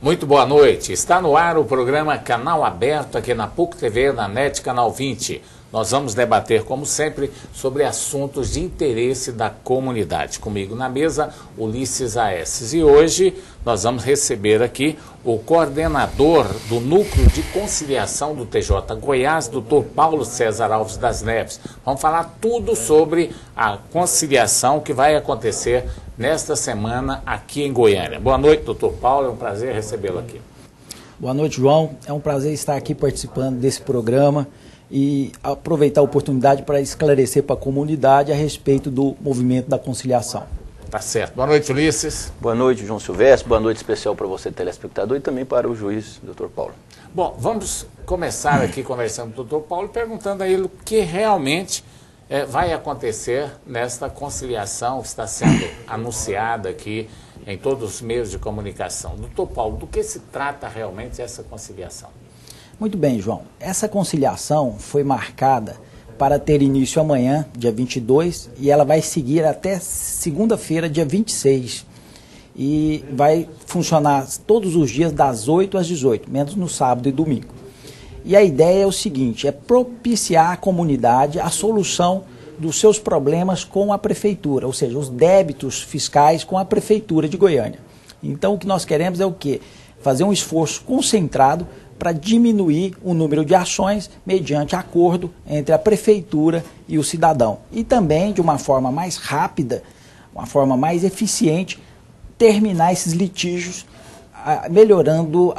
Muito boa noite. Está no ar o programa Canal Aberto aqui na PUC TV, na NET Canal 20. Nós vamos debater, como sempre, sobre assuntos de interesse da comunidade. Comigo na mesa, Ulisses Aesses. E hoje nós vamos receber aqui o coordenador do Núcleo de Conciliação do TJ Goiás, Dr. Paulo César Alves das Neves. Vamos falar tudo sobre a conciliação que vai acontecer nesta semana aqui em Goiânia. Boa noite, doutor Paulo. É um prazer recebê-lo aqui. Boa noite, João. É um prazer estar aqui participando desse programa e aproveitar a oportunidade para esclarecer para a comunidade a respeito do movimento da conciliação. Tá certo. Boa noite, Ulisses. Boa noite, João Silvestre. Boa noite especial para você, telespectador, e também para o juiz, Dr. Paulo. Bom, vamos começar aqui conversando com o Dr. Paulo, perguntando a ele o que realmente vai acontecer nesta conciliação que está sendo anunciada aqui em todos os meios de comunicação. Dr. Paulo, do que se trata realmente essa conciliação? Muito bem, João. Essa conciliação foi marcada para ter início amanhã, dia 22, e ela vai seguir até segunda-feira, dia 26. E vai funcionar todos os dias das 8 às 18, menos no sábado e domingo. E a ideia é o seguinte, é propiciar à comunidade a solução dos seus problemas com a prefeitura, ou seja, os débitos fiscais com a prefeitura de Goiânia. Então o que nós queremos é o quê? Fazer um esforço concentrado para diminuir o número de ações mediante acordo entre a prefeitura e o cidadão. E também, de uma forma mais rápida, uma forma mais eficiente, terminar esses litígios, melhorando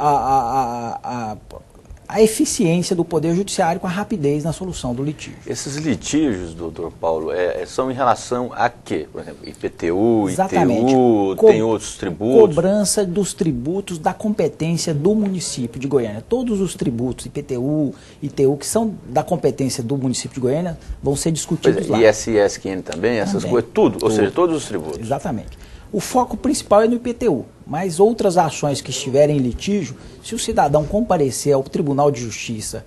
a eficiência do Poder Judiciário com a rapidez na solução do litígio. Esses litígios, doutor Paulo, são em relação a quê? Por exemplo, IPTU, Exatamente. ITU, tem outros tributos? Cobrança dos tributos da competência do município de Goiânia. Todos os tributos, IPTU, ITU, que são da competência do município de Goiânia, vão ser discutidos lá. ISS, QN também, essas coisas, tudo, ou seja, todos os tributos. Exatamente. O foco principal é no IPTU, mas outras ações que estiverem em litígio, se o cidadão comparecer ao Tribunal de Justiça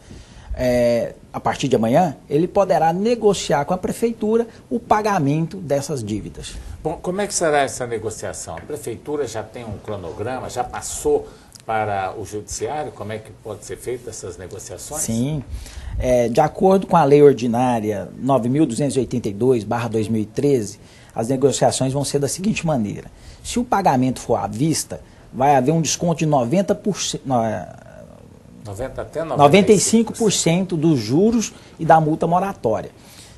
a partir de amanhã, ele poderá negociar com a prefeitura o pagamento dessas dívidas. Bom, como é que será essa negociação? A prefeitura já tem um cronograma, já passou para o judiciário? Como é que pode ser feita essas negociações? Sim. De acordo com a Lei Ordinária 9.282/2013, as negociações vão ser da seguinte maneira. Se o pagamento for à vista, vai haver um desconto de 95% dos juros e da multa moratória.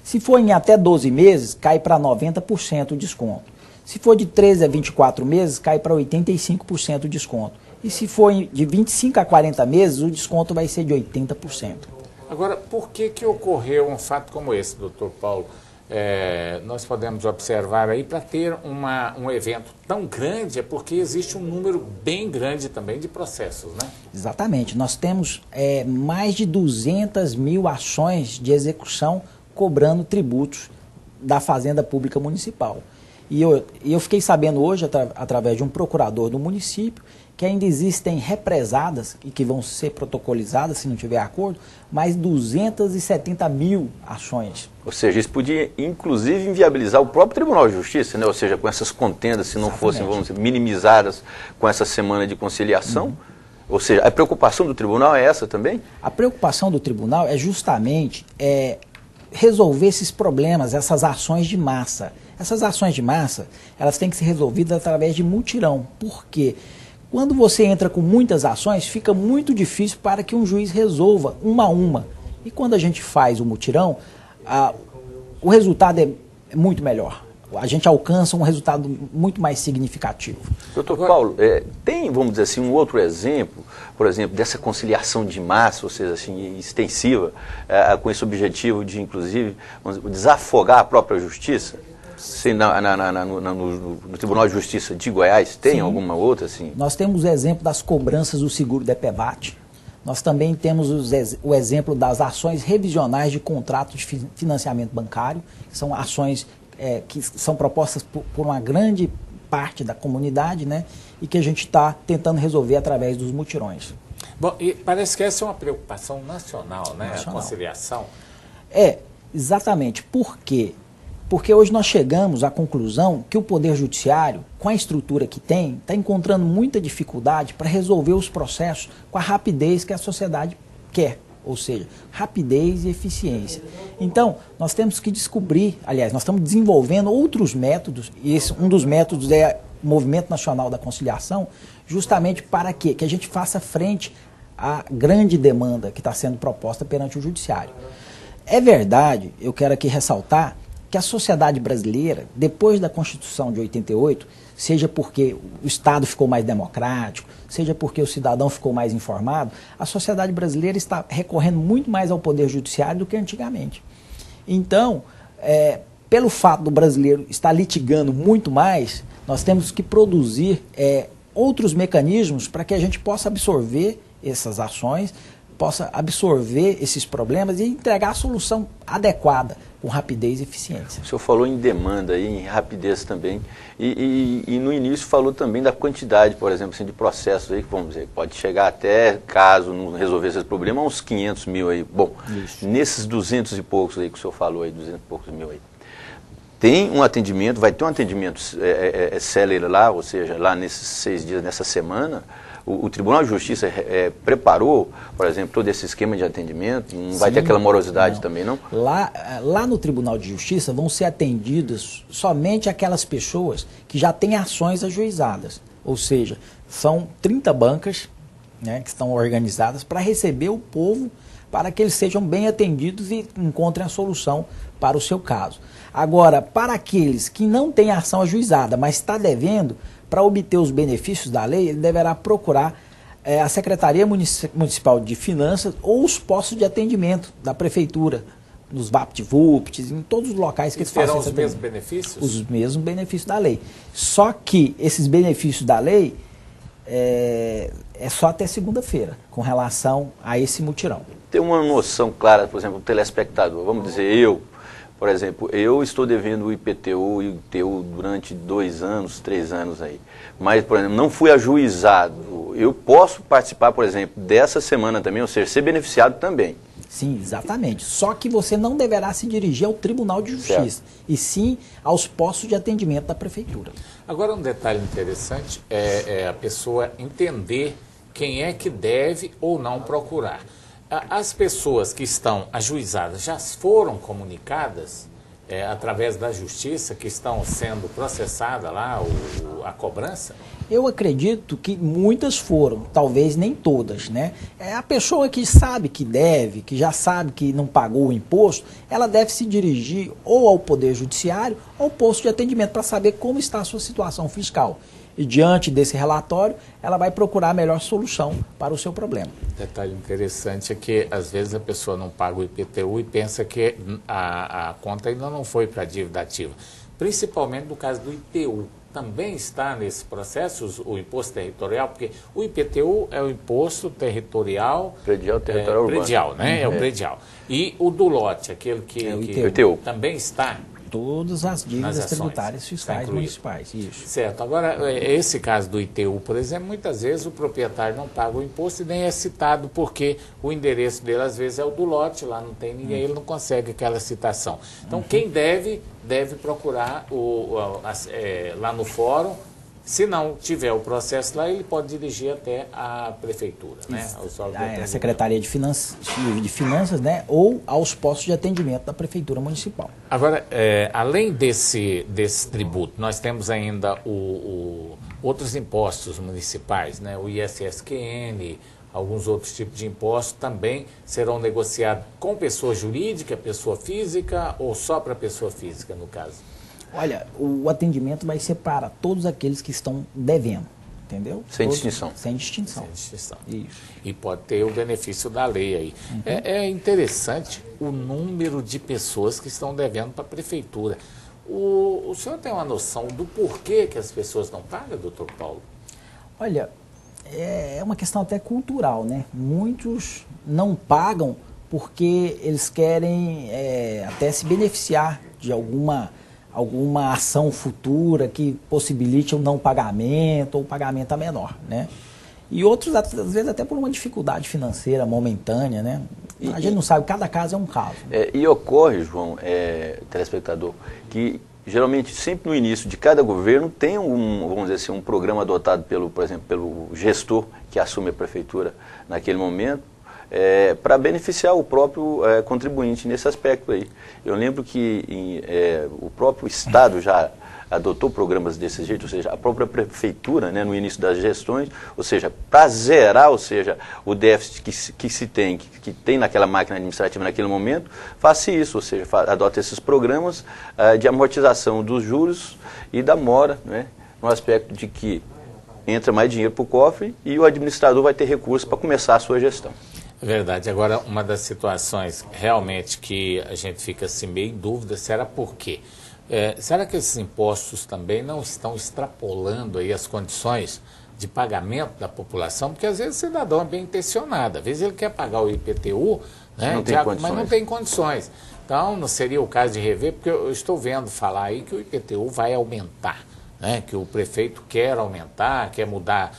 Se for em até 12 meses, cai para 90% o desconto. Se for de 13 a 24 meses, cai para 85% o desconto. E se for de 25 a 40 meses, o desconto vai ser de 80%. Agora, por que ocorreu um fato como esse, doutor Paulo? Nós podemos observar aí, para ter um evento tão grande, é porque existe um número bem grande também de processos, né? Exatamente. Nós temos mais de 200 mil ações de execução cobrando tributos da Fazenda Pública Municipal. E eu fiquei sabendo hoje, através de um procurador do município, que ainda existem represadas e que vão ser protocolizadas, se não tiver acordo, mais 270 mil ações. Ou seja, isso podia, inclusive, inviabilizar o próprio Tribunal de Justiça, né? Ou seja, com essas contendas, se não fossem, vamos dizer, minimizadas com essa semana de conciliação. Ou seja, a preocupação do tribunal é essa também? A preocupação do tribunal é justamente resolver esses problemas, essas ações de massa. Essas ações de massa, elas têm que ser resolvidas através de mutirão. Por quê? Quando você entra com muitas ações, fica muito difícil para que um juiz resolva uma a uma. E quando a gente faz o mutirão, o resultado é muito melhor. A gente alcança um resultado muito mais significativo. Doutor Paulo, tem, vamos dizer assim, um outro exemplo, por exemplo, dessa conciliação de massa, ou seja, assim, extensiva, com esse objetivo de, inclusive, desafogar a própria justiça? Sim, no Tribunal de Justiça de Goiás, tem Sim. Alguma outra? Assim? Nós temos o exemplo das cobranças do seguro DPVAT. Nós também temos o exemplo das ações revisionais de contrato de financiamento bancário, que são ações que são propostas por uma grande parte da comunidade, né, e que a gente está tentando resolver através dos mutirões. Bom, e parece que essa é uma preocupação nacional, né, a conciliação? Exatamente, porque Porque hoje nós chegamos à conclusão que o Poder Judiciário, com a estrutura que tem, está encontrando muita dificuldade para resolver os processos com a rapidez que a sociedade quer, ou seja, rapidez e eficiência. Então, nós temos que descobrir, aliás, nós estamos desenvolvendo outros métodos, e um dos métodos é o Movimento Nacional da Conciliação, justamente para quê? Que a gente faça frente à grande demanda que está sendo proposta perante o Judiciário. É verdade, eu quero aqui ressaltar, que a sociedade brasileira, depois da Constituição de 88, seja porque o Estado ficou mais democrático, seja porque o cidadão ficou mais informado, a sociedade brasileira está recorrendo muito mais ao Poder Judiciário do que antigamente. Então, pelo fato do brasileiro estar litigando muito mais, nós temos que produzir outros mecanismos para que a gente possa absorver essas ações, possa absorver esses problemas e entregar a solução adequada, com rapidez e eficiência. O senhor falou em demanda e em rapidez também, e no início falou também da quantidade, por exemplo, assim, de processos aí, que vamos dizer, pode chegar até, caso não resolvesse esse problema, uns 500 mil aí. Bom, isso. Nesses 200 e poucos aí que o senhor falou aí, 200 e poucos mil aí, tem um atendimento, vai ter um atendimento célere lá, ou seja, lá nesses 6 dias, nessa semana. O Tribunal de Justiça preparou, por exemplo, todo esse esquema de atendimento? Não vai ter aquela morosidade também, não? Lá no Tribunal de Justiça vão ser atendidas somente aquelas pessoas que já têm ações ajuizadas. Ou seja, são 30 bancas, né, que estão organizadas para receber o povo, para que eles sejam bem atendidos e encontrem a solução para o seu caso. Agora, para aqueles que não têm ação ajuizada, mas está devendo, para obter os benefícios da lei, ele deverá procurar a Secretaria Municipal de Finanças ou os postos de atendimento da Prefeitura, nos VaptVupts, em todos os locais que eles façam os mesmos benefícios? Os mesmos benefícios da lei. Só que esses benefícios da lei é só até segunda-feira, com relação a esse mutirão. Tem uma noção clara, por exemplo, o telespectador, vamos dizer, por exemplo, eu estou devendo o IPTU e o ITU durante 2 anos, 3 anos aí, mas, por exemplo, não fui ajuizado. Eu posso participar, por exemplo, dessa semana também, ou seja, ser beneficiado também. Sim, exatamente. Só que você não deverá se dirigir ao Tribunal de Justiça, e sim aos postos de atendimento da Prefeitura. Agora, um detalhe interessante é a pessoa entender quem é que deve ou não procurar. As pessoas que estão ajuizadas já foram comunicadas através da justiça, que estão sendo processadas lá, a cobrança? Eu acredito que muitas foram, talvez nem todas, né? A pessoa que sabe que deve, que já sabe que não pagou o imposto, ela deve se dirigir ou ao Poder Judiciário ou ao posto de atendimento para saber como está a sua situação fiscal. E diante desse relatório, ela vai procurar a melhor solução para o seu problema. Detalhe interessante é que, às vezes, a pessoa não paga o IPTU e pensa que a conta ainda não foi para a dívida ativa. Principalmente no caso do IPTU. Também está nesse processo o imposto territorial, porque o IPTU é o imposto territorial... Predial territorial urbano. Predial, né? É o predial. E o do lote, aquele que IPTU. Também está... Todas as dívidas tributárias fiscais municipais. Isso. Certo. Agora, esse caso do ITU, por exemplo, muitas vezes o proprietário não paga o imposto e nem é citado porque o endereço dele, às vezes, é o do lote, lá não tem ninguém, ele não consegue aquela citação. Então, quem deve procurar lá no fórum. Se não tiver o processo lá, ele pode dirigir até a Prefeitura, né? A Secretaria de Finanças, né? Ou aos postos de atendimento da Prefeitura Municipal. Agora, além desse tributo, nós temos ainda outros impostos municipais, né? O ISSQN, alguns outros tipos de impostos também serão negociados com pessoa jurídica, pessoa física ou só para pessoa física, no caso? Olha, o atendimento vai ser para todos aqueles que estão devendo, entendeu? Sem distinção. Sem distinção. Sem distinção. Isso. E pode ter o benefício da lei aí. É interessante o número de pessoas que estão devendo para a Prefeitura. O senhor tem uma noção do porquê que as pessoas não pagam, doutor Paulo? Olha, é uma questão até cultural, né? Muitos não pagam porque eles querem até se beneficiar de alguma ação futura que possibilite o não pagamento ou o pagamento a menor, né? E outros, às vezes, até por uma dificuldade financeira momentânea, né? A gente não sabe, cada caso é um caso. E ocorre, João, telespectador, que geralmente sempre no início de cada governo tem vamos dizer assim, um programa adotado por exemplo, pelo gestor que assume a prefeitura naquele momento, para beneficiar o próprio contribuinte nesse aspecto aí. Eu lembro que o próprio Estado já adotou programas desse jeito, ou seja, a própria prefeitura, né, no início das gestões, ou seja, para zerar, ou seja, o déficit que tem naquela máquina administrativa naquele momento, faça isso, ou seja, adota esses programas de amortização dos juros e da mora, né, no aspecto de que entra mais dinheiro para o cofre e o administrador vai ter recursos para começar a sua gestão. É verdade. Agora, uma das situações realmente que a gente fica assim meio em dúvida, será por quê? Será que esses impostos também não estão extrapolando aí as condições de pagamento da população? Porque às vezes o cidadão é bem intencionado, às vezes ele quer pagar o IPTU, né, mas não tem condições. Então, não seria o caso de rever, porque eu estou vendo falar aí que o IPTU vai aumentar, né, que o prefeito quer aumentar, quer mudar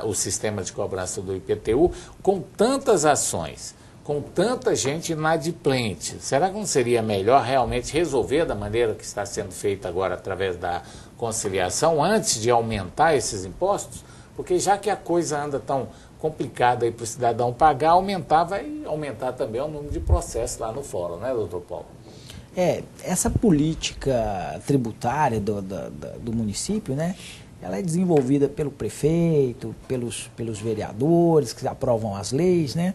o sistema de cobrança do IPTU, com tantas ações, com tanta gente inadimplente. Será que não seria melhor realmente resolver da maneira que está sendo feita agora através da conciliação, antes de aumentar esses impostos? Porque já que a coisa anda tão complicada para o cidadão pagar, vai aumentar também o número de processos lá no fórum, né, doutor Paulo? Essa política tributária do município, né, ela é desenvolvida pelo prefeito, pelos vereadores que aprovam as leis, né?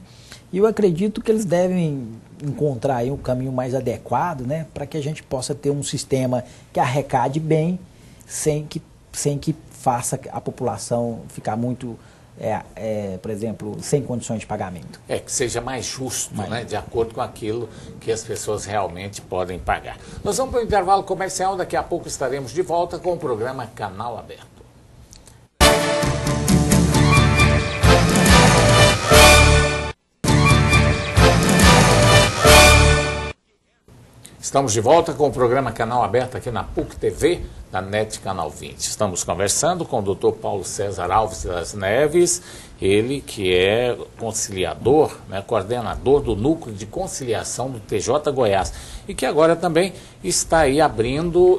E eu acredito que eles devem encontrar aí um caminho mais adequado, né, para que a gente possa ter um sistema que arrecade bem, sem que faça a população ficar muito, por exemplo, sem condições de pagamento. Que seja mais justo, né, de acordo com aquilo que as pessoas realmente podem pagar. Nós vamos para o intervalo comercial, daqui a pouco estaremos de volta com o programa Canal Aberto. Estamos de volta com o programa Canal Aberto aqui na PUC TV, da NET Canal 20. Estamos conversando com o Dr. Paulo César Alves das Neves, ele que é conciliador, né, coordenador do Núcleo de Conciliação do TJ Goiás e que agora também está aí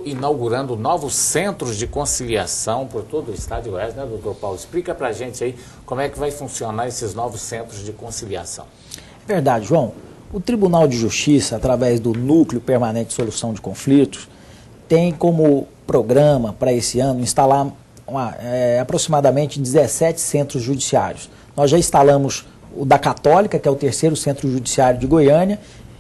inaugurando novos centros de conciliação por todo o estado de Goiás, né, doutor Paulo? Explica pra gente aí como é que vai funcionar esses novos centros de conciliação. É verdade, João. O Tribunal de Justiça, através do Núcleo Permanente de Solução de Conflitos, tem como programa para esse ano instalar aproximadamente 17 centros judiciários. Nós já instalamos o da Católica, que é o 3º Centro Judiciário de Goiânia,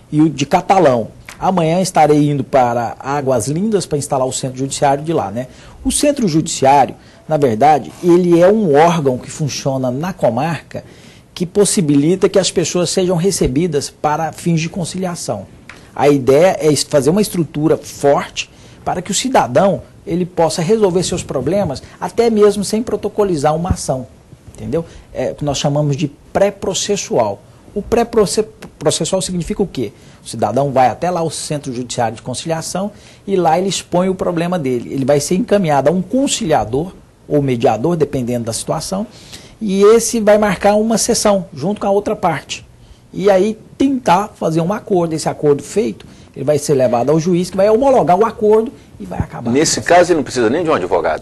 e o de Catalão. Amanhã estarei indo para Águas Lindas para instalar o Centro Judiciário de lá, né? O Centro Judiciário, na verdade, ele é um órgão que funciona na comarca, que possibilita que as pessoas sejam recebidas para fins de conciliação. A ideia é fazer uma estrutura forte para que o cidadão ele possa resolver seus problemas até mesmo sem protocolizar uma ação, entendeu? É o que nós chamamos de pré-processual. O pré-processual significa o quê? O cidadão vai até lá ao Centro Judiciário de Conciliação e lá ele expõe o problema dele. Ele vai ser encaminhado a um conciliador ou mediador, dependendo da situação, e esse vai marcar uma sessão junto com a outra parte. E aí tentar fazer um acordo. Esse acordo feito, ele vai ser levado ao juiz, que vai homologar o acordo e vai acabar. Nesse caso, ele não precisa nem de um advogado?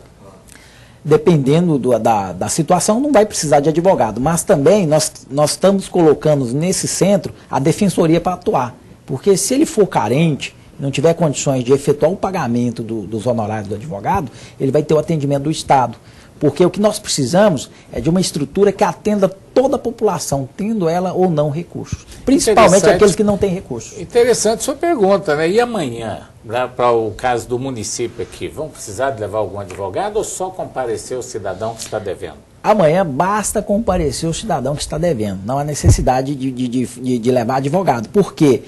Dependendo da situação, não vai precisar de advogado. Mas também nós estamos colocando nesse centro a defensoria para atuar. Porque se ele for carente, não tiver condições de efetuar o pagamento dos honorários do advogado, ele vai ter o atendimento do Estado. Porque o que nós precisamos é de uma estrutura que atenda toda a população, tendo ela ou não recursos. Principalmente aqueles que não têm recursos. Interessante sua pergunta, né? E amanhã, para o caso do município aqui, vão precisar de levar algum advogado ou só comparecer o cidadão que está devendo? Amanhã basta comparecer o cidadão que está devendo. Não há necessidade de levar advogado. Por quê?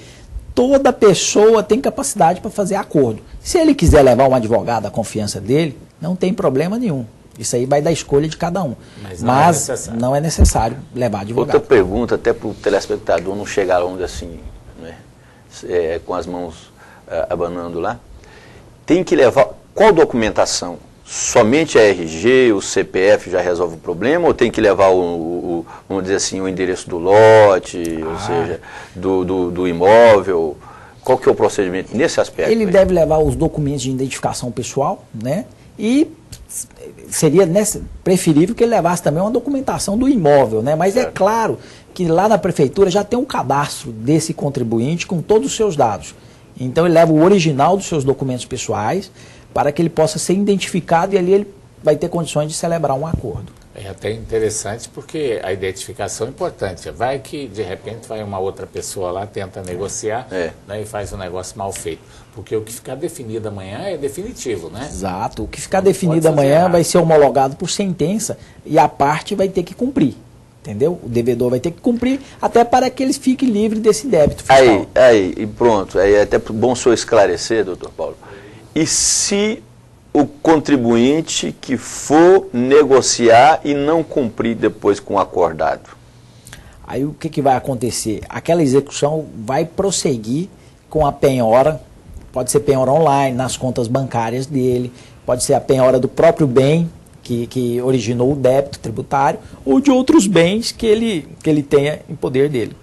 Toda pessoa tem capacidade para fazer acordo. Se ele quiser levar um advogado à confiança dele, não tem problema nenhum. Isso aí vai da escolha de cada um. Mas não é necessário levar advogado. Outra pergunta, até para o telespectador não chegar longe assim, né, com as mãos abanando lá. Tem que levar qual documentação somente a RG, o CPF já resolve o problema, ou tem que levar vamos dizer assim, o endereço do lote, ou seja, do imóvel? Qual que é o procedimento nesse aspecto? Ele deve levar os documentos de identificação pessoal, né? E seria preferível que ele levasse também uma documentação do imóvel, né? Mas é claro que lá na prefeitura já tem um cadastro desse contribuinte com todos os seus dados. Então ele leva o original dos seus documentos pessoais para que ele possa ser identificado e ali ele vai ter condições de celebrar um acordo. É até interessante porque a identificação é importante. Vai que de repente vai uma outra pessoa lá, tenta negociar, né, e faz um negócio mal feito. Porque o que ficar definido amanhã é definitivo, né? Exato. O que ficar definido amanhã vai ser homologado por sentença e a parte vai ter que cumprir. Entendeu? O devedor vai ter que cumprir até para que eles fiquem livres desse débito fiscal. Aí, e pronto. Aí é até bom o senhor esclarecer, doutor Paulo. E se o contribuinte que for negociar e não cumprir depois com o acordado? Aí o que vai acontecer? Aquela execução vai prosseguir com a penhora, pode ser penhora online, nas contas bancárias dele, pode ser a penhora do próprio bem que originou o débito tributário, ou de outros bens que ele tenha em poder dele.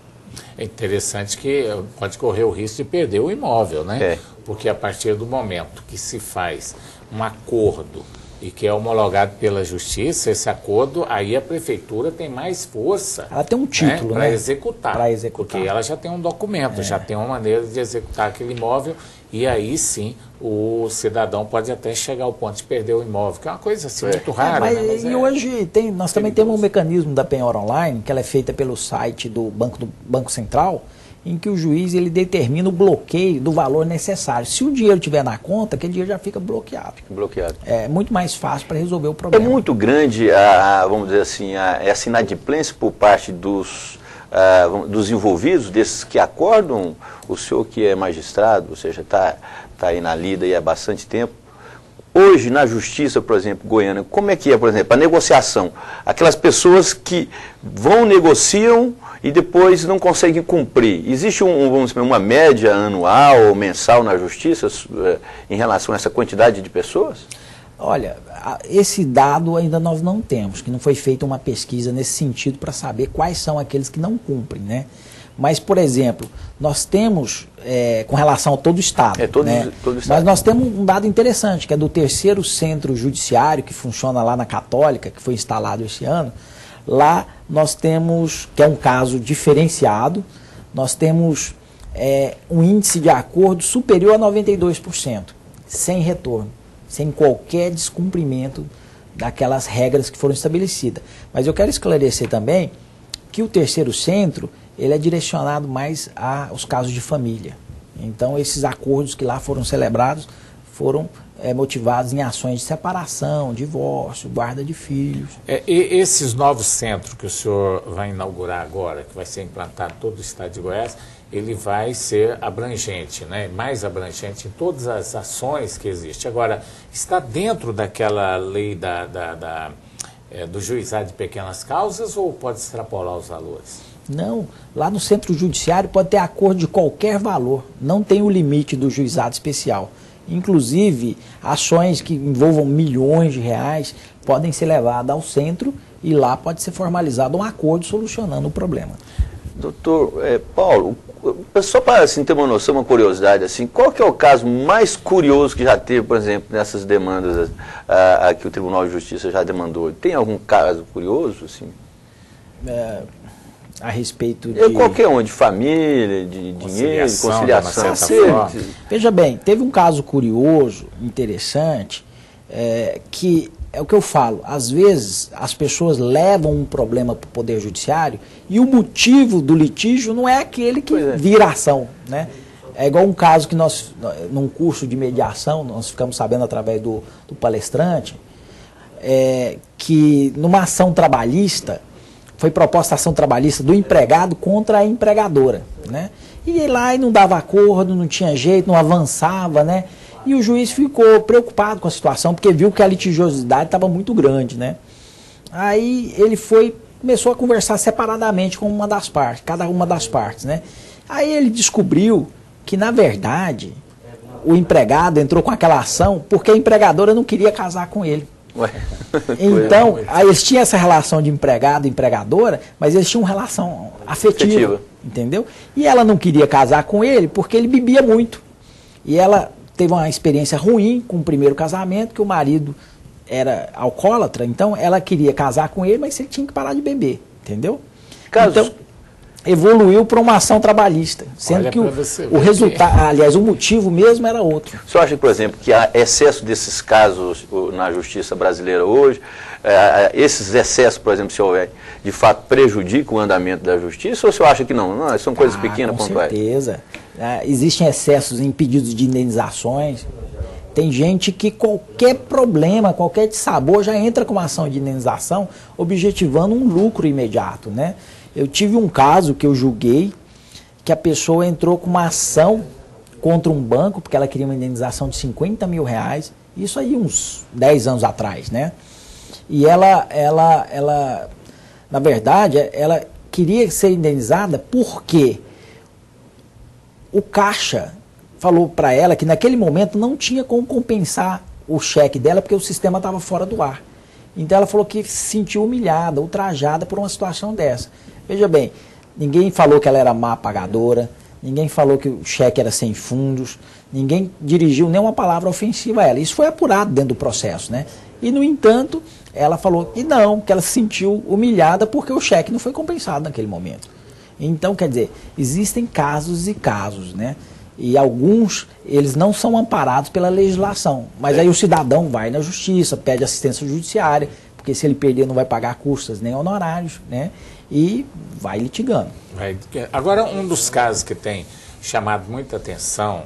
É interessante que pode correr o risco de perder o imóvel, né? Porque a partir do momento que se faz um acordo e que é homologado pela justiça, esse acordo, aí a prefeitura tem mais força. Ela tem um título, para executar. Para executar. Porque ela já tem um documento, já tem uma maneira de executar aquele imóvel e aí sim o cidadão pode até chegar ao ponto de perder o imóvel, que é uma coisa assim muito rara. Mas hoje nós também temos um mecanismo da penhora online, que ela é feita pelo site do Banco Central, em que o juiz ele determina o bloqueio do valor necessário. Se o dinheiro estiver na conta, aquele dinheiro já fica bloqueado. É muito mais fácil para resolver o problema. É muito grande, vamos dizer assim, essa inadimplência por parte dos envolvidos, desses que acordam. O senhor que é magistrado, ou seja, está aí na lida e há bastante tempo. Hoje, na justiça, por exemplo, goiana, como é que é, por exemplo, a negociação? Aquelas pessoas que negociam e depois não conseguem cumprir. Existe vamos dizer, uma média anual ou mensal na justiça em relação a essa quantidade de pessoas? Olha, esse dado ainda nós não temos, que não foi feita uma pesquisa nesse sentido para saber quais são aqueles que não cumprem, né? Mas, por exemplo, nós temos, com relação a todo o Estado, todo Estado, mas nós temos um dado interessante, que é do terceiro centro judiciário, que funciona lá na Católica, que foi instalado esse ano. Lá nós temos, que é um caso diferenciado, nós temos um índice de acordo superior a 92%, sem retorno, sem qualquer descumprimento daquelas regras que foram estabelecidas. Mas eu quero esclarecer também que o terceiro centro ele é direcionado mais aos casos de família. Então, esses acordos que lá foram celebrados foram motivados em ações de separação, divórcio, guarda de filhos. E esses novos centros que o senhor vai inaugurar agora, que vai ser implantado em todo o estado de Goiás, ele vai ser abrangente, né? Mais abrangente em todas as ações que existem. Agora, está dentro daquela lei do juizado de pequenas causas ou pode extrapolar os valores? Não, lá no centro judiciário pode ter acordo de qualquer valor, não tem o limite do juizado especial. Inclusive, ações que envolvam milhões de reais podem ser levadas ao centro e lá pode ser formalizado um acordo solucionando o problema. Doutor Paulo, só para assim, ter uma noção, uma curiosidade, assim, qual que é o caso mais curioso que já teve, por exemplo, nessas demandas que o Tribunal de Justiça já demandou? Tem algum caso curioso? Assim? A respeito de... Qualquer um, de família, de dinheiro, de conciliação. Veja bem, teve um caso curioso, interessante, que é o que eu falo, às vezes as pessoas levam um problema para o Poder Judiciário e o motivo do litígio não é aquele que vira ação, né? É igual um caso que nós, num curso de mediação, nós ficamos sabendo através do palestrante, que numa ação trabalhista, foi proposta a ação trabalhista do empregado contra a empregadora, né? E lá não dava acordo, não tinha jeito, não avançava, né? E o juiz ficou preocupado com a situação, porque viu que a litigiosidade estava muito grande, né? Aí ele começou a conversar separadamente com uma das partes, cada uma das partes, né? Aí ele descobriu que, na verdade, o empregado entrou com aquela ação porque a empregadora não queria casar com ele. Ué. Então, aí eles tinham essa relação de empregado e empregadora, mas eles tinham uma relação afetiva, entendeu? E ela não queria casar com ele porque ele bebia muito. E ela teve uma experiência ruim com o primeiro casamento, que o marido era alcoólatra, então ela queria casar com ele, mas ele tinha que parar de beber, entendeu? Então, evoluiu para uma ação trabalhista, sendo que o resultado, aliás, o motivo mesmo era outro. Você acha, por exemplo, que há excesso desses casos na justiça brasileira hoje? Esses excessos, por exemplo, se houver, de fato prejudicam o andamento da justiça, ou você acha que não? Não, são coisas pequenas, pontuais? Com certeza. Existem excessos em pedidos de indenizações. Tem gente que qualquer problema, qualquer dissabor, já entra com uma ação de indenização, objetivando um lucro imediato, né? Eu tive um caso que eu julguei, que a pessoa entrou com uma ação contra um banco, porque ela queria uma indenização de 50 mil reais, isso aí uns 10 anos atrás, né? E ela na verdade, ela queria ser indenizada porque o caixa falou para ela que naquele momento não tinha como compensar o cheque dela, porque o sistema estava fora do ar. Então ela falou que se sentiu humilhada, ultrajada por uma situação dessa. Veja bem, ninguém falou que ela era má pagadora, ninguém falou que o cheque era sem fundos, ninguém dirigiu nenhuma palavra ofensiva a ela. Isso foi apurado dentro do processo, né? E, no entanto, ela falou que não, que ela se sentiu humilhada porque o cheque não foi compensado naquele momento. Então, quer dizer, existem casos e casos, né? E alguns, eles não são amparados pela legislação. Mas aí o cidadão vai na justiça, pede assistência judiciária, porque se ele perder não vai pagar custas nem honorários, né? E vai litigando. Agora, um dos casos que tem chamado muita atenção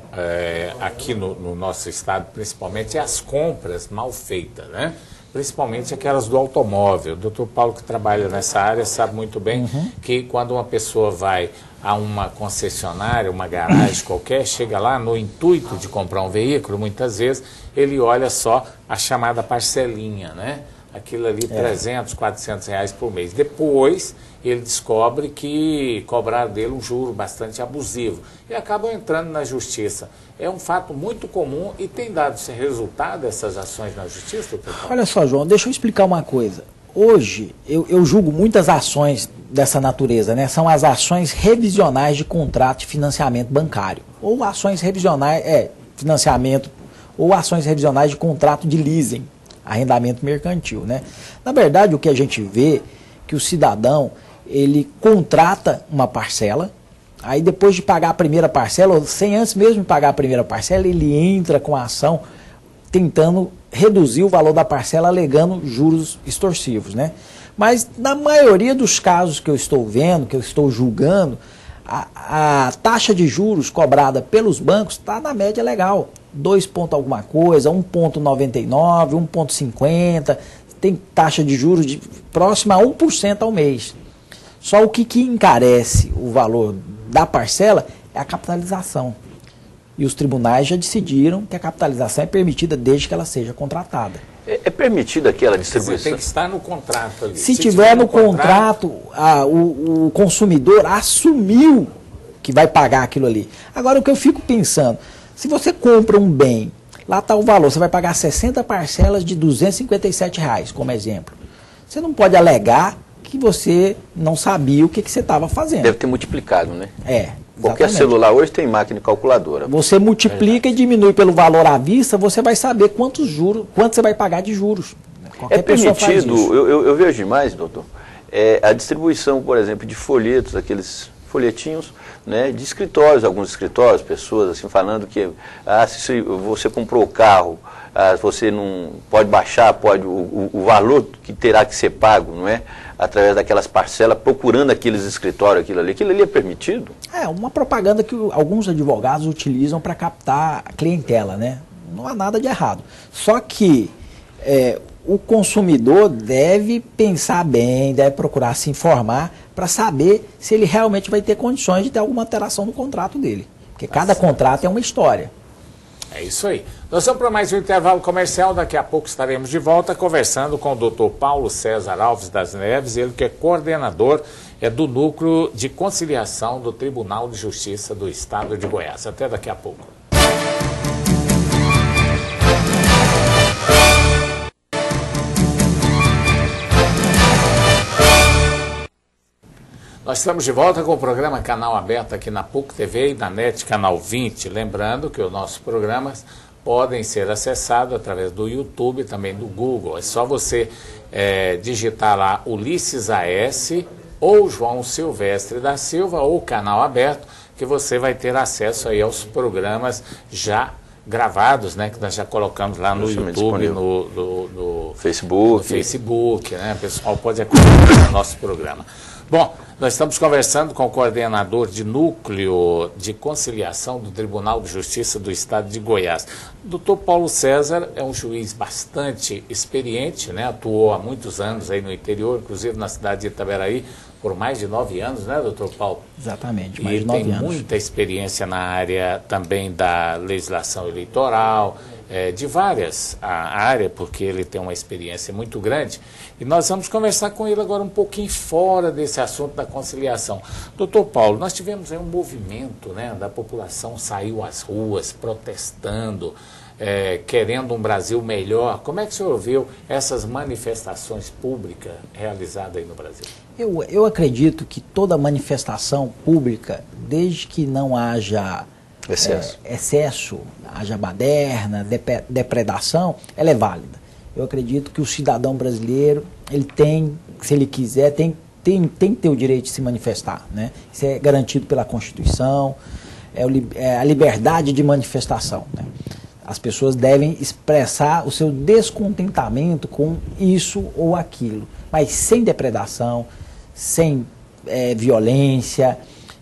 aqui no nosso estado, principalmente, é as compras mal feitas, né? Principalmente aquelas do automóvel. O doutor Paulo, que trabalha nessa área, sabe muito bem que quando uma pessoa vai a uma concessionária, uma garagem qualquer, chega lá no intuito de comprar um veículo, muitas vezes ele olha só a chamada parcelinha, né? Aquilo ali, 300, 400 reais por mês. Depois, ele descobre que cobraram dele um juro bastante abusivo e acabam entrando na justiça. É um fato muito comum e tem dado esse resultado essas ações na justiça, doutor Paulo? Olha só, João, deixa eu explicar uma coisa. Hoje, eu julgo muitas ações dessa natureza, né? São as ações revisionais de contrato de financiamento bancário. Ou ações revisionais, financiamento, ou ações revisionais de contrato de leasing, arrendamento mercantil, né? Na verdade, o que a gente vê é que o cidadão, ele contrata uma parcela, aí depois de pagar a primeira parcela, ou sem antes mesmo de pagar a primeira parcela, ele entra com a ação tentando reduzir o valor da parcela, alegando juros extorsivos, né? Mas na maioria dos casos que eu estou vendo, que eu estou julgando, a taxa de juros cobrada pelos bancos está na média legal. 2 ponto alguma coisa, 1,99, 1,50, tem taxa de juros próxima a 1% ao mês. Só o que encarece o valor da parcela é a capitalização. E os tribunais já decidiram que a capitalização é permitida desde que ela seja contratada. É permitida aquela distribuição? Você tem que estar no contrato ali. Se tiver no contrato, o consumidor assumiu que vai pagar aquilo ali. Agora, o que eu fico pensando, se você compra um bem, lá está o valor, você vai pagar 60 parcelas de R$ 257, como exemplo. Você não pode alegar que você não sabia o que você estava fazendo. Deve ter multiplicado, né? Qualquer Exatamente. celular hoje tem máquina e calculadora. Você multiplica e diminui pelo valor à vista, você vai saber quanto você vai pagar de juros. Qualquer pessoa faz isso. Eu vejo demais, doutor, a distribuição, por exemplo, de folhetos, aqueles folhetinhos, né, de escritórios, alguns escritórios, pessoas assim falando que se você comprou o carro, você não pode baixar, o valor que terá que ser pago, não é? Através daquelas parcelas, procurando aqueles escritórios, aquilo ali é permitido? É uma propaganda que alguns advogados utilizam para captar a clientela, né? Não há nada de errado. Só que o consumidor deve pensar bem, deve procurar se informar para saber se ele realmente vai ter condições de ter alguma alteração no contrato dele. Porque cada contrato é uma história. É isso aí. Nós vamos para mais um intervalo comercial. Daqui a pouco estaremos de volta conversando com o doutor Paulo César Alves das Neves, ele que é coordenador do Núcleo de Conciliação do Tribunal de Justiça do Estado de Goiás. Até daqui a pouco. Nós estamos de volta com o programa Canal Aberto aqui na PUC TV e na NET Canal 20. Lembrando que os nossos programas podem ser acessados através do YouTube e também do Google. É só você digitar lá Ulisses A.S. ou João Silvestre da Silva ou Canal Aberto, que você vai ter acesso aí aos programas já gravados, né, que nós já colocamos lá no YouTube, no Facebook, né, o pessoal pode acompanhar o nosso programa. Bom, nós estamos conversando com o coordenador de Núcleo de Conciliação do Tribunal de Justiça do Estado de Goiás. O Dr. Paulo César é um juiz bastante experiente, né, atuou há muitos anos aí no interior, inclusive na cidade de Itaberaí, por mais de 9 anos, né, doutor Paulo? Exatamente, mais de 9 anos. E tem muita experiência na área também da legislação eleitoral, de várias áreas, porque ele tem uma experiência muito grande. E nós vamos conversar com ele agora um pouquinho fora desse assunto da conciliação. Doutor Paulo, nós tivemos aí um movimento, né, da população saiu às ruas protestando, querendo um Brasil melhor. Como é que o senhor viu essas manifestações públicas realizadas aí no Brasil? Eu acredito que toda manifestação pública, desde que não haja excesso, haja baderna, depredação, ela é válida. Eu acredito que o cidadão brasileiro, ele tem, se ele quiser, tem que ter o direito de se manifestar, né? Isso é garantido pela Constituição, é a liberdade de manifestação, né? As pessoas devem expressar o seu descontentamento com isso ou aquilo, mas sem depredação, sem violência.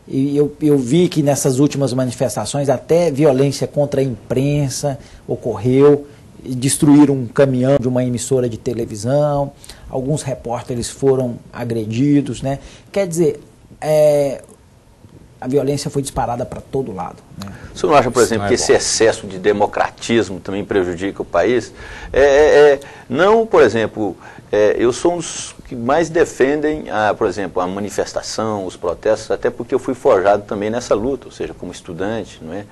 E eu vi que nessas últimas manifestações até violência contra a imprensa ocorreu, destruíram um caminhão de uma emissora de televisão, alguns repórteres foram agredidos, né? Quer dizer, a violência foi disparada para todo lado, né? O senhor não acha, por exemplo, que esse excesso de democratismo também prejudica o país? Não, por exemplo, eu sou um dos que mais defendem, por exemplo, a manifestação, os protestos, até porque eu fui forjado também nessa luta, ou seja, como estudante, não é?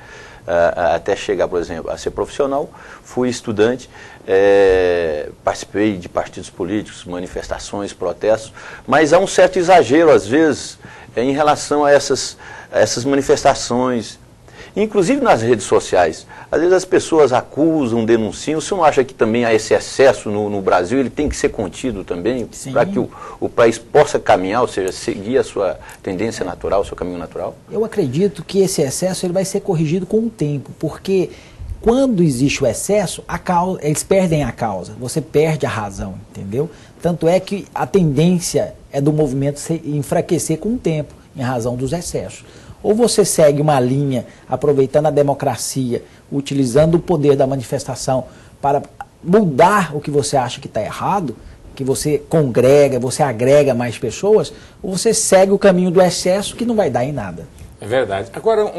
Até chegar, por exemplo, a ser profissional, fui estudante, participei de partidos políticos, manifestações, protestos, mas há um certo exagero, às vezes, em relação a essas manifestações, inclusive nas redes sociais. Às vezes as pessoas acusam, denunciam. O senhor não acha que também há esse excesso no Brasil, ele tem que ser contido também, para que o país possa caminhar, ou seja, seguir a sua tendência natural, o seu caminho natural? Eu acredito que esse excesso ele vai ser corrigido com o tempo, porque quando existe o excesso, eles perdem a causa, você perde a razão, entendeu? Tanto é que a tendência é do movimento se enfraquecer com o tempo, em razão dos excessos. Ou você segue uma linha, aproveitando a democracia, utilizando o poder da manifestação para mudar o que você acha que está errado, que você congrega, você agrega mais pessoas, ou você segue o caminho do excesso que não vai dar em nada. É verdade. Agora,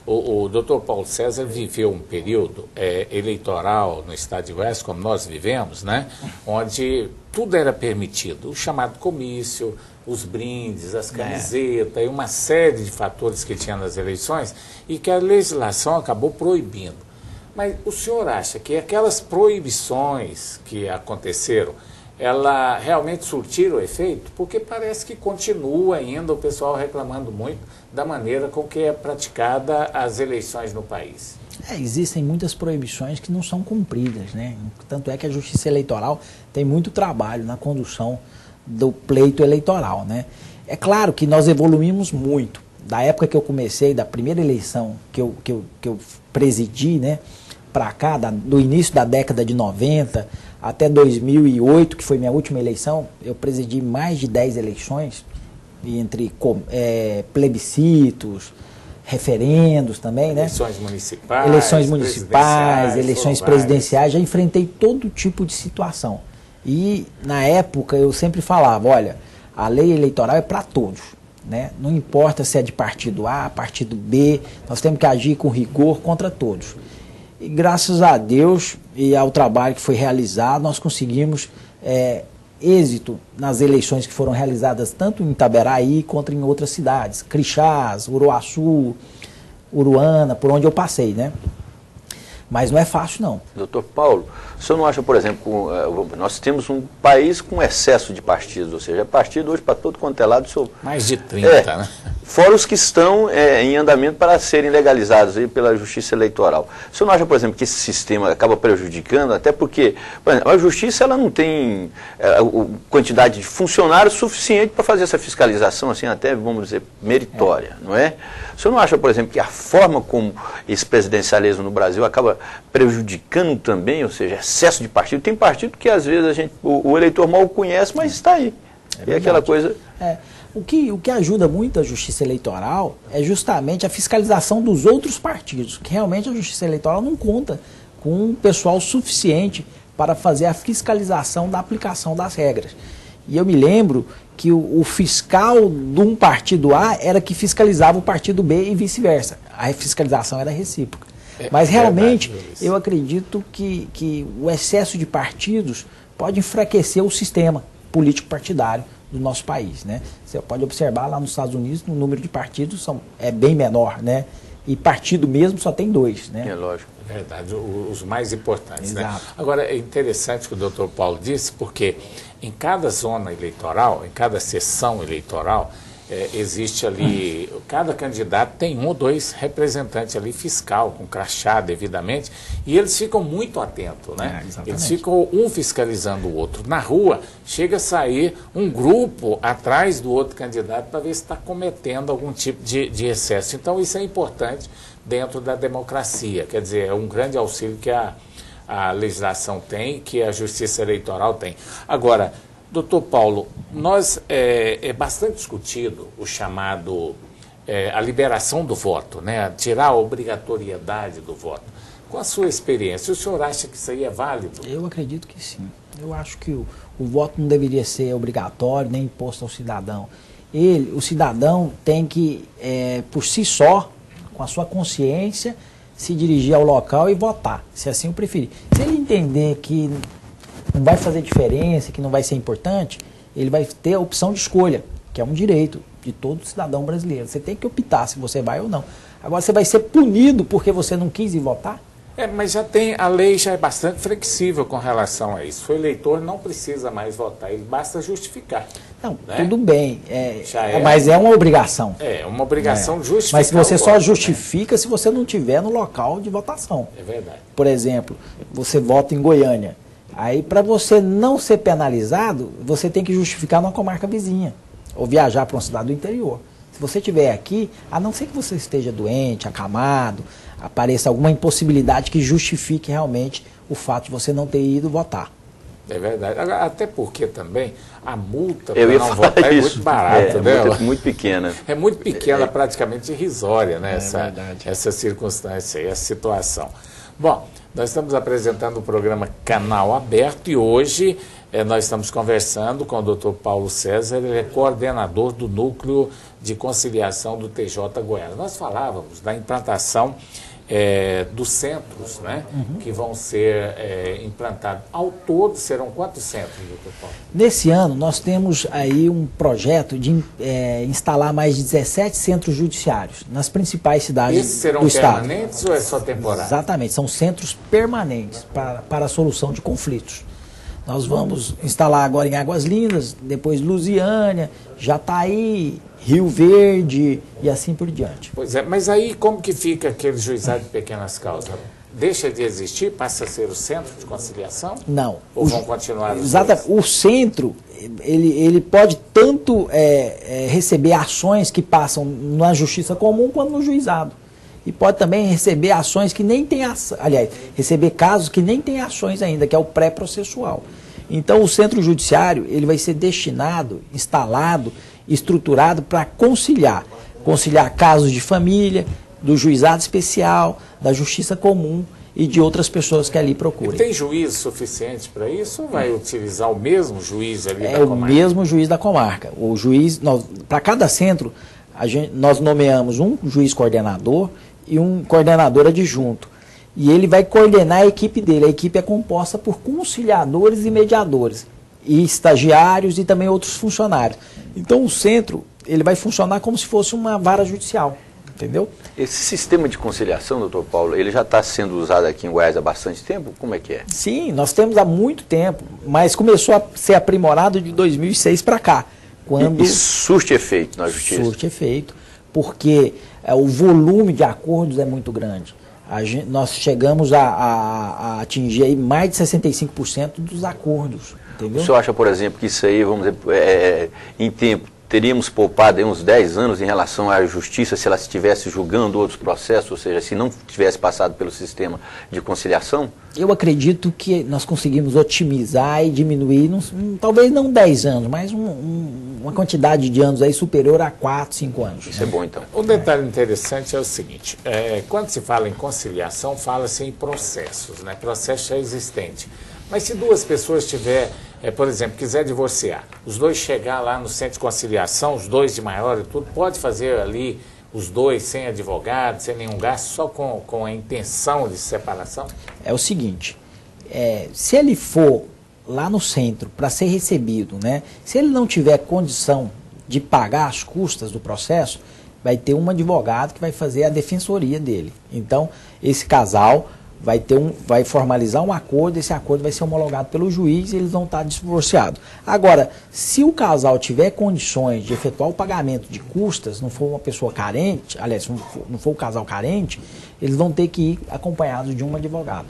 o doutor Paulo César viveu um período eleitoral no estado de Goiás, como nós vivemos, né, onde tudo era permitido, o chamado comício, os brindes, as camisetas e uma série de fatores que tinha nas eleições e que a legislação acabou proibindo. Mas o senhor acha que aquelas proibições que aconteceram, ela realmente surtiram efeito? Porque parece que continua ainda o pessoal reclamando muito da maneira com que é praticada as eleições no país. Existem muitas proibições que não são cumpridas, né? Tanto é que a Justiça Eleitoral tem muito trabalho na condução do pleito eleitoral, né? É claro que nós evoluímos muito. Da época que eu comecei, da primeira eleição que eu presidi, né, para cá, do início da década de 90 até 2008, que foi minha última eleição, eu presidi mais de 10 eleições, entre plebiscitos, referendos também, né? Eleições municipais, eleições presidenciais, já enfrentei todo tipo de situação. E, na época, eu sempre falava, olha, a lei eleitoral é para todos, né? Não importa se é de partido A, partido B, nós temos que agir com rigor contra todos. E, graças a Deus e ao trabalho que foi realizado, nós conseguimos êxito nas eleições que foram realizadas tanto em Itaberaí quanto em outras cidades, Crixás, Uruaçu, Uruana, por onde eu passei, né? Mas não é fácil, não. Doutor Paulo, o senhor não acha, por exemplo, nós temos um país com excesso de partidos, ou seja, é partido hoje para todo quanto é lado. Mais de 30, né? Fora os que estão em andamento para serem legalizados aí pela Justiça Eleitoral. O senhor não acha, por exemplo, que esse sistema acaba prejudicando, até porque, por exemplo, a Justiça ela não tem quantidade de funcionários suficiente para fazer essa fiscalização, assim, até, vamos dizer, meritória, não é? O senhor não acha, por exemplo, que a forma como esse presidencialismo no Brasil acaba prejudicando também, ou seja, excesso de partido? Tem partido que às vezes o eleitor mal conhece, mas está aí. É aquela coisa... O que ajuda muito a Justiça Eleitoral é justamente a fiscalização dos outros partidos, que realmente a Justiça Eleitoral não conta com um pessoal suficiente para fazer a fiscalização da aplicação das regras. E eu me lembro que o fiscal de um partido A era que fiscalizava o partido B e vice-versa. A fiscalização era recíproca. Mas realmente eu acredito que o excesso de partidos pode enfraquecer o sistema político partidário do nosso país, né? Você pode observar lá nos Estados Unidos, o número de partidos é bem menor, né? E partido mesmo só tem 2, né? É lógico. É verdade, os mais importantes, Exato. né? Agora, é interessante o que o doutor Paulo disse, porque em cada zona eleitoral, em cada sessão eleitoral, existe ali, cada candidato tem 1 ou 2 representantes ali fiscal, com crachá devidamente, e eles ficam muito atentos, né? Eles ficam um fiscalizando o outro. Na rua, chega a sair um grupo atrás do outro candidato para ver se está cometendo algum tipo de excesso. Então, isso é importante dentro da democracia, quer dizer, é um grande auxílio que a legislação tem, que a Justiça Eleitoral tem. Agora, doutor Paulo, é bastante discutido o chamado, a liberação do voto, né? Tirar a obrigatoriedade do voto. Com a sua experiência, o senhor acha que isso aí é válido? Eu acredito que sim. Eu acho que o voto não deveria ser obrigatório, nem imposto ao cidadão. O cidadão tem que, por si só, com a sua consciência, se dirigir ao local e votar, se assim o preferir. Se ele entender que não vai fazer diferença, que não vai ser importante, ele vai ter a opção de escolha, que é um direito de todo cidadão brasileiro. Você tem que optar se você vai ou não. Agora, você vai ser punido porque você não quis ir votar? Mas a lei já é bastante flexível com relação a isso. O eleitor não precisa mais votar, ele basta justificar. Não, né? Tudo bem, mas é uma obrigação. É uma obrigação justificar. Mas você só justifica, né, se você não estiver no local de votação. É verdade. Por exemplo, você vota em Goiânia. Aí, para você não ser penalizado, você tem que justificar numa comarca vizinha, ou viajar para uma cidade do interior. Se você estiver aqui, a não ser que você esteja doente, acamado, apareça alguma impossibilidade que justifique realmente o fato de você não ter ido votar. É verdade. Até porque também a multa para não votar é muito barata, né? É muito pequena. É muito pequena, praticamente irrisória, né? Essa circunstância e essa situação. Bom, nós estamos apresentando o programa Canal Aberto e hoje nós estamos conversando com o doutor Paulo César, ele é coordenador do Núcleo de Conciliação do TJ Goiás. Nós falávamos da implantação dos centros, né, que vão ser implantados. Ao todo, serão quantos centros, doutor Paulo? Nesse ano, nós temos aí um projeto de instalar mais de 17 centros judiciários nas principais cidades do estado. Esses serão permanentes ou é só temporário? Exatamente, são centros permanentes para a solução de conflitos. Nós vamos instalar agora em Águas Lindas, depois Lusiânia, Jataí, Rio Verde e assim por diante. Pois é, mas aí como que fica aquele juizado de pequenas causas? Deixa de existir, passa a ser o centro de conciliação? Não. Ou vão continuar os exatamente. O centro, ele pode tanto receber ações que passam na justiça comum quanto no juizado. E pode também receber ações que nem tem ações, aliás, receber casos que nem tem ações ainda, que é o pré-processual. Então o centro judiciário, ele vai ser destinado, instalado, estruturado para conciliar casos de família, do juizado especial, da justiça comum e de outras pessoas que ali procurem. E tem juiz suficiente para isso ou vai utilizar o mesmo juiz ali da comarca? É o mesmo juiz da comarca. O juiz, para cada centro, nós nomeamos um juiz coordenador e um coordenador adjunto. E ele vai coordenar a equipe dele. A equipe é composta por conciliadores e mediadores, e estagiários e também outros funcionários. Então o centro, ele vai funcionar como se fosse uma vara judicial. entendeu? Esse sistema de conciliação, doutor Paulo, ele já está sendo usado aqui em Goiás há bastante tempo? Como é que é? Sim, nós temos há muito tempo, mas começou a ser aprimorado de 2006 para cá. E surte efeito na justiça? Surte efeito, porque o volume de acordos é muito grande. Nós chegamos a atingir aí mais de 65% dos acordos, entendeu? O senhor acha, por exemplo, que isso aí, vamos dizer, em tempo, teríamos poupado aí uns 10 anos em relação à justiça se ela estivesse julgando outros processos, ou seja, se não tivesse passado pelo sistema de conciliação? Eu acredito que nós conseguimos otimizar e diminuir, talvez não 10 anos, mas uma quantidade de anos aí superior a 4, 5 anos. Isso é bom, então. Um detalhe interessante é o seguinte, quando se fala em conciliação, fala-se em processos, né? Processo já existente. Mas se duas pessoas por exemplo, quiser divorciar, os dois chegar lá no centro de conciliação, os dois de maior e tudo, pode fazer ali os dois sem advogado, sem nenhum gasto, só com a intenção de separação? É o seguinte, se ele for lá no centro para ser recebido, né, se ele não tiver condição de pagar as custas do processo, vai ter um advogado que vai fazer a defensoria dele. Então, esse casal vai formalizar um acordo, esse acordo vai ser homologado pelo juiz e eles vão estar divorciados. Agora, se o casal tiver condições de efetuar o pagamento de custas, não for uma pessoa carente, aliás, não for o casal carente, eles vão ter que ir acompanhados de um advogado.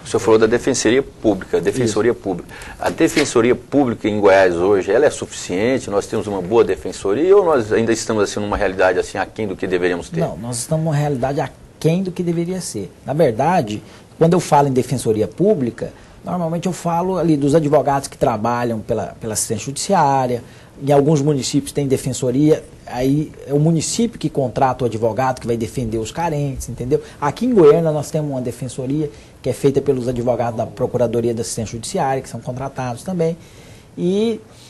O senhor falou da Defensoria Pública, A Defensoria Pública em Goiás hoje, ela é suficiente? Nós temos uma boa defensoria ou nós ainda estamos assim numa realidade assim aquém do que deveríamos ter? Não, nós estamos numa realidade aquém do que deveria ser. Na verdade, quando eu falo em Defensoria Pública, normalmente eu falo ali dos advogados que trabalham pela assistência judiciária. Em alguns municípios tem defensoria, aí é o município que contrata o advogado que vai defender os carentes, entendeu? Aqui em Goiânia nós temos uma defensoria que é feita pelos advogados da Procuradoria da Assistência Judiciária, que são contratados também.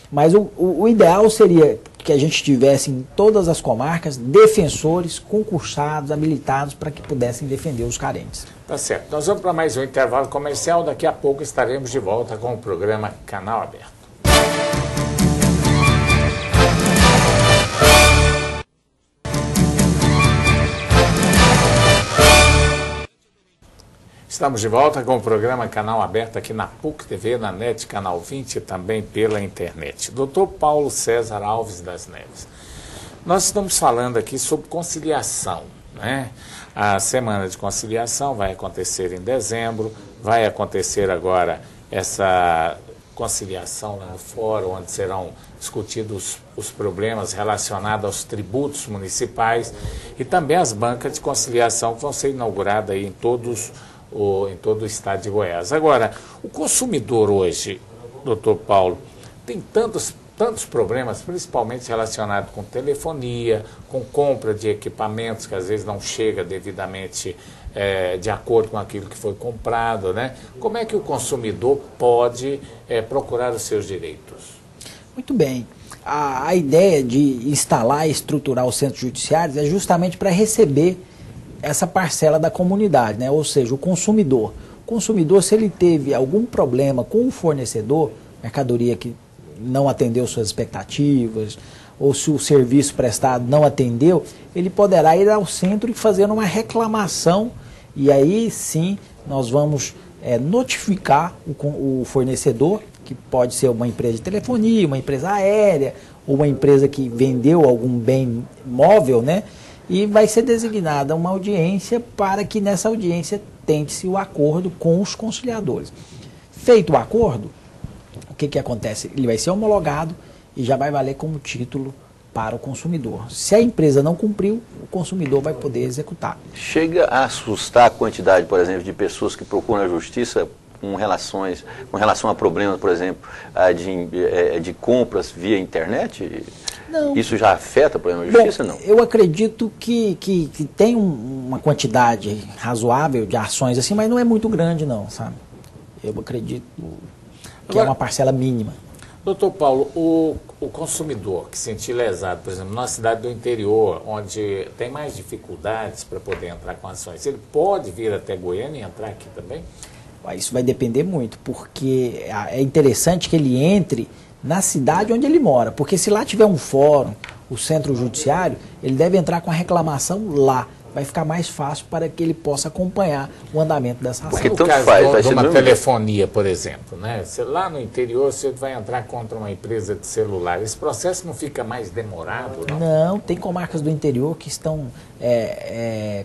Mas o ideal seria que a gente tivesse em todas as comarcas defensores concursados, habilitados para que pudessem defender os carentes. Tá certo. Nós vamos para mais um intervalo comercial. Daqui a pouco estaremos de volta com o programa Canal Aberto. Estamos de volta com o programa Canal Aberto aqui na PUC TV, na NET Canal 20 e também pela internet. Dr. Paulo César Alves das Neves. Nós estamos falando aqui sobre conciliação, né? A semana de conciliação vai acontecer em dezembro, vai acontecer agora essa conciliação lá no fórum, onde serão discutidos os problemas relacionados aos tributos municipais e também as bancas de conciliação que vão ser inauguradas aí em todo o estado de Goiás. Agora, o consumidor hoje, doutor Paulo, tem tantos problemas, principalmente relacionados com telefonia, com compra de equipamentos que às vezes não chega devidamente de acordo com aquilo que foi comprado, né? Como é que o consumidor pode procurar os seus direitos? Muito bem. A ideia de instalar e estruturar os centros judiciários é justamente para receber essa parcela da comunidade, né? Ou seja, o consumidor. O consumidor, se ele teve algum problema com o fornecedor, mercadoria que não atendeu suas expectativas, ou se o serviço prestado não atendeu, ele poderá ir ao centro e fazer uma reclamação, e aí sim nós vamos notificar o fornecedor, que pode ser uma empresa de telefonia, uma empresa aérea, ou uma empresa que vendeu algum bem móvel, né? E vai ser designada uma audiência para que nessa audiência tente-se o acordo com os conciliadores. Feito o acordo, o que acontece? Ele vai ser homologado e já vai valer como título para o consumidor. Se a empresa não cumpriu, o consumidor vai poder executar. Chega a assustar a quantidade, por exemplo, de pessoas que procuram a justiça com relação a problemas, por exemplo, de compras via internet? Não. Isso já afeta o problema da justiça, não? Eu acredito que tem uma quantidade razoável de ações assim, mas não é muito grande não, sabe? Eu acredito que é uma parcela mínima. Doutor Paulo, o consumidor que se sentir lesado, por exemplo, na cidade do interior, onde tem mais dificuldades para poder entrar com ações, ele pode vir até Goiânia e entrar aqui também? Isso vai depender muito, porque é interessante que ele entre na cidade onde ele mora, porque se lá tiver um fórum, o centro judiciário, ele deve entrar com a reclamação lá. Vai ficar mais fácil para que ele possa acompanhar o andamento dessa ação. Porque no caso de uma telefonia, por exemplo, né? Lá no interior você vai entrar contra uma empresa de celular. Esse processo não fica mais demorado, não? Não, tem comarcas do interior que estão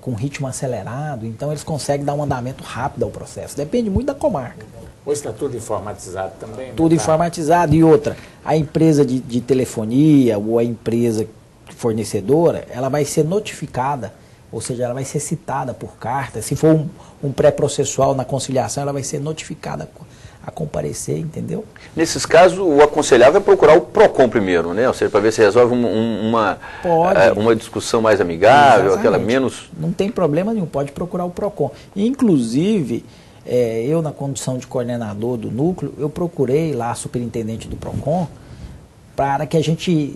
com ritmo acelerado, então eles conseguem dar um andamento rápido ao processo. Depende muito da comarca. Hoje está tudo informatizado também? Tudo informatizado. E outra, a empresa de telefonia ou a empresa fornecedora, ela vai ser notificada, ou seja, ela vai ser citada por carta. Se for um pré-processual na conciliação, ela vai ser notificada a comparecer, entendeu? Nesses casos, o aconselhável é procurar o PROCON primeiro, né? Ou seja, para ver se resolve uma discussão mais amigável, exatamente, aquela menos... Não tem problema nenhum, pode procurar o PROCON. Inclusive, eu na condição de coordenador do núcleo, eu procurei lá a superintendente do PROCON, para que a gente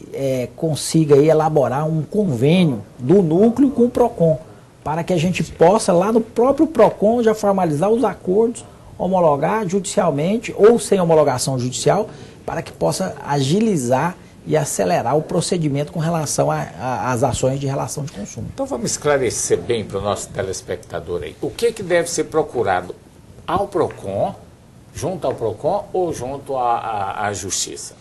consiga aí elaborar um convênio do núcleo com o PROCON, para que a gente possa, lá no próprio PROCON, já formalizar os acordos, homologar judicialmente ou sem homologação judicial, para que possa agilizar e acelerar o procedimento com relação às ações de relação de consumo. Então vamos esclarecer bem para o nosso telespectador aí. O que deve ser procurado ao PROCON, junto ao PROCON ou junto à Justiça?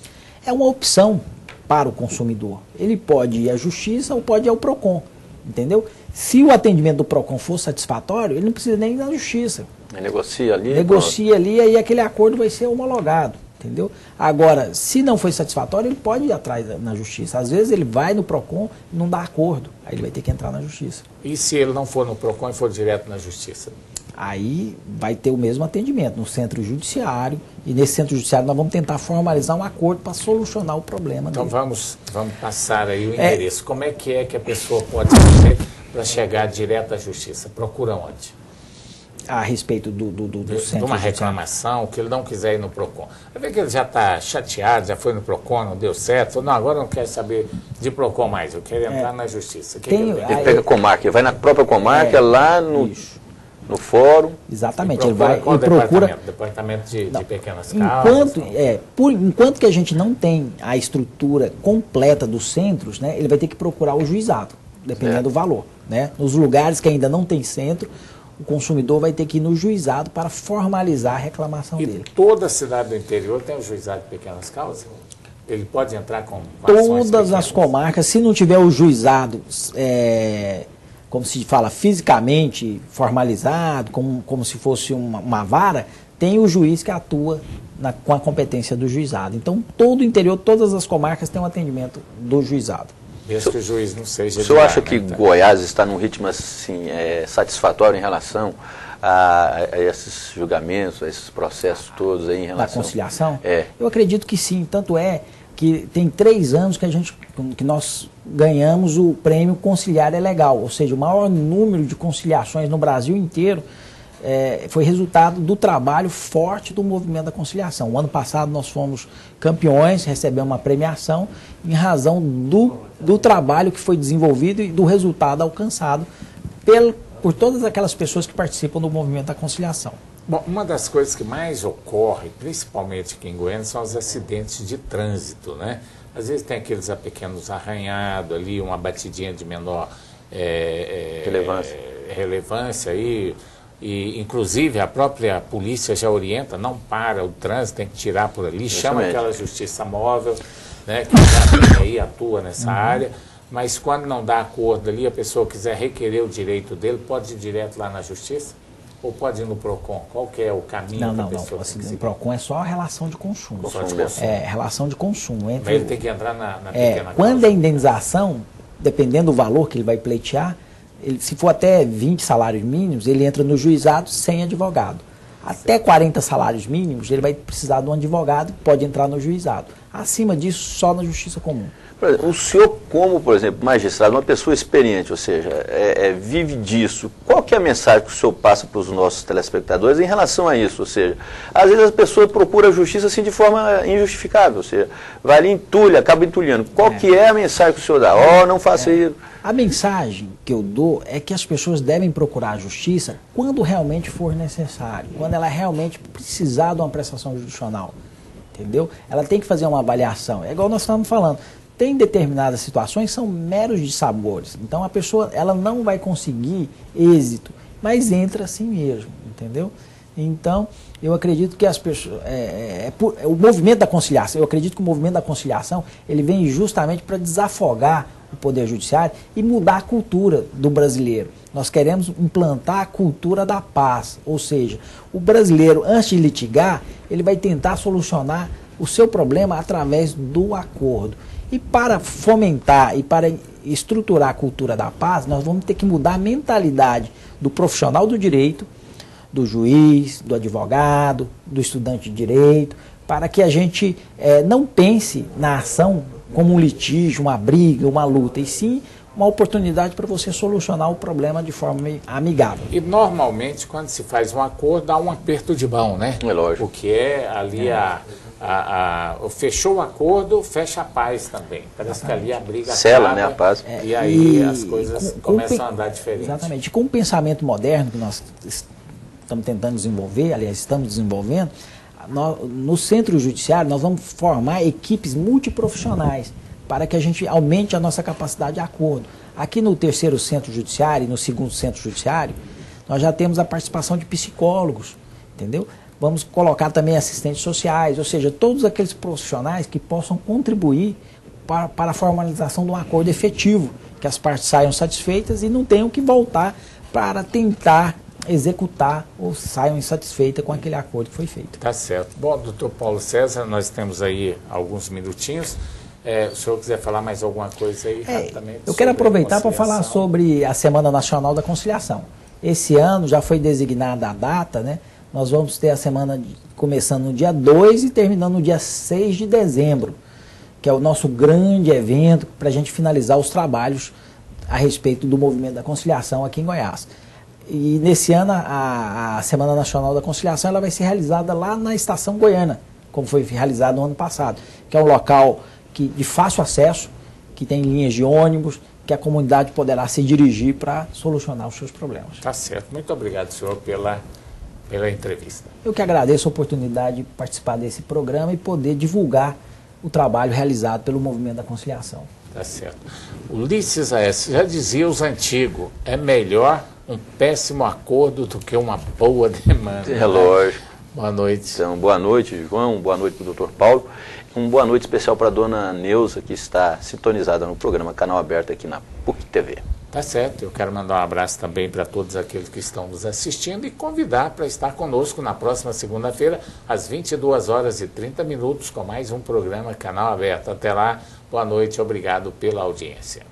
É uma opção para o consumidor. Ele pode ir à Justiça ou pode ir ao PROCON, entendeu? Se o atendimento do PROCON for satisfatório, ele não precisa nem ir na Justiça. Ele negocia ali. Negocia ali e aí aquele acordo vai ser homologado, entendeu? Agora, se não foi satisfatório, ele pode ir atrás na Justiça. Às vezes ele vai no PROCON e não dá acordo, aí ele vai ter que entrar na Justiça. E se ele não for no PROCON e for direto na Justiça? Aí vai ter o mesmo atendimento no centro judiciário, e nesse centro judiciário nós vamos tentar formalizar um acordo para solucionar o problema então dele. Vamos passar aí o endereço. Como é que a pessoa pode fazer para chegar direto à Justiça? Procura onde? A respeito do centro de uma reclamação, que ele não quiser ir no PROCON. Vai ver que ele já está chateado, já foi no PROCON, não deu certo. Falou, não, agora eu não quero saber de PROCON mais, eu quero entrar na Justiça. Ele pega a comarca, ele vai na própria comarca, lá no fórum. Exatamente, ele procura... Departamento de pequenas causas. Enquanto que a gente não tem a estrutura completa dos centros, né, ele vai ter que procurar o juizado, dependendo do valor. Né? Nos lugares que ainda não tem centro, o consumidor vai ter que ir no juizado para formalizar a reclamação dele. E toda a cidade do interior tem o juizado de pequenas causas? Ele pode entrar com todas as comarcas, se não tiver o juizado, como se fala, fisicamente formalizado, como se fosse uma vara, tem o juiz que atua com a competência do juizado. Então, todo o interior, todas as comarcas têm um atendimento do juizado. Desde que o juiz não seja... O senhor acha que Goiás está num ritmo assim, satisfatório em relação a esses julgamentos, a esses processos todos aí em relação... Da conciliação? Eu acredito que sim, tanto é que tem 3 anos que nós ganhamos o prêmio Conciliar é Legal, ou seja, o maior número de conciliações no Brasil inteiro foi resultado do trabalho forte do movimento da conciliação. O ano passado nós fomos campeões, recebemos uma premiação em razão do trabalho que foi desenvolvido e do resultado alcançado por todas aquelas pessoas que participam do movimento da conciliação. Bom, uma das coisas que mais ocorre, principalmente aqui em Goiânia, são os acidentes de trânsito, né? Às vezes tem aqueles pequenos arranhados ali, uma batidinha de menor relevância aí, e inclusive a própria polícia já orienta, não para o trânsito, tem que tirar por ali, chama aquela justiça móvel, né, que já aí atua nessa área, mas quando não dá acordo ali, a pessoa quiser requerer o direito dele, pode ir direto lá na justiça? Ou pode ir no PROCON? Qual que é o caminho da pessoa? Não, assim, o PROCON é só a relação de consumo. Só de consumo. Relação de consumo. Mas ele tem que entrar na pequena quando a indenização, dependendo do valor que ele vai pleitear, se for até 20 salários mínimos, ele entra no juizado sem advogado. Até 40 salários mínimos, ele vai precisar de um advogado que pode entrar no juizado. Acima disso, só na justiça comum. O senhor, como, por exemplo, magistrado, uma pessoa experiente, ou seja, vive disso, qual que é a mensagem que o senhor passa para os nossos telespectadores em relação a isso? Ou seja, às vezes as pessoas procuram a justiça assim de forma injustificável, ou seja, vai ali, entulha, acaba entulhando. Qual que é a mensagem que o senhor dá? Não faça isso. A mensagem que eu dou é que as pessoas devem procurar a justiça quando realmente for necessário, quando ela realmente precisar de uma prestação judicional, entendeu? Ela tem que fazer uma avaliação, é igual nós estamos falando. tem determinadas situações que são meros dissabores. Então a pessoa ela não vai conseguir êxito, mas entra assim mesmo, entendeu? Então eu acredito que as pessoas, o movimento da conciliação, eu acredito que o movimento da conciliação ele vem justamente para desafogar o Poder Judiciário e mudar a cultura do brasileiro. Nós queremos implantar a cultura da paz, ou seja, o brasileiro, antes de litigar, ele vai tentar solucionar o seu problema através do acordo. E para fomentar e para estruturar a cultura da paz, nós vamos ter que mudar a mentalidade do profissional do direito, do juiz, do advogado, do estudante de direito, para que a gente não pense na ação como um litígio, uma briga, uma luta, e sim uma oportunidade para você solucionar o problema de forma amigável. E normalmente quando se faz um acordo dá um aperto de mão, né? É lógico. O que é ali fechou o acordo, fecha a paz também. Parece que ali a briga sela, acaba, né, a paz. E aí as coisas começam a andar diferente. Exatamente. Com o pensamento moderno que nós estamos tentando desenvolver, aliás, estamos desenvolvendo, no centro judiciário nós vamos formar equipes multiprofissionais para que a gente aumente a nossa capacidade de acordo. Aqui no terceiro centro judiciário e no segundo centro judiciário, nós já temos a participação de psicólogos, entendeu? Vamos colocar também assistentes sociais, ou seja, todos aqueles profissionais que possam contribuir para a formalização de um acordo efetivo, que as partes saiam satisfeitas e não tenham que voltar para tentar executar ou saiam insatisfeitas com aquele acordo que foi feito. Tá certo. Bom, doutor Paulo César, nós temos aí alguns minutinhos. O senhor quiser falar mais alguma coisa aí rapidamente? Eu quero aproveitar para falar sobre a Semana Nacional da Conciliação. Esse ano já foi designada a data, né? Nós vamos ter a semana começando no dia 2 e terminando no dia 6 de dezembro, que é o nosso grande evento para a gente finalizar os trabalhos a respeito do movimento da conciliação aqui em Goiás. E nesse ano a Semana Nacional da Conciliação ela vai ser realizada lá na Estação Goiana, como foi realizado no ano passado, que é um local de fácil acesso, que tem linhas de ônibus, que a comunidade poderá se dirigir para solucionar os seus problemas. Tá certo. Muito obrigado, senhor, pela entrevista. Eu que agradeço a oportunidade de participar desse programa e poder divulgar o trabalho realizado pelo Movimento da Conciliação. Tá certo. Ulisses Aécio já dizia os antigos, é melhor um péssimo acordo do que uma boa demanda. É lógico. Boa noite. Então, boa noite, João, boa noite para o doutor Paulo. Boa noite especial para a dona Neuza, que está sintonizada no programa Canal Aberto aqui na PUC TV. Tá certo, eu quero mandar um abraço também para todos aqueles que estão nos assistindo e convidar para estar conosco na próxima segunda-feira, às 22h30, com mais um programa Canal Aberto. Até lá, boa noite, obrigado pela audiência.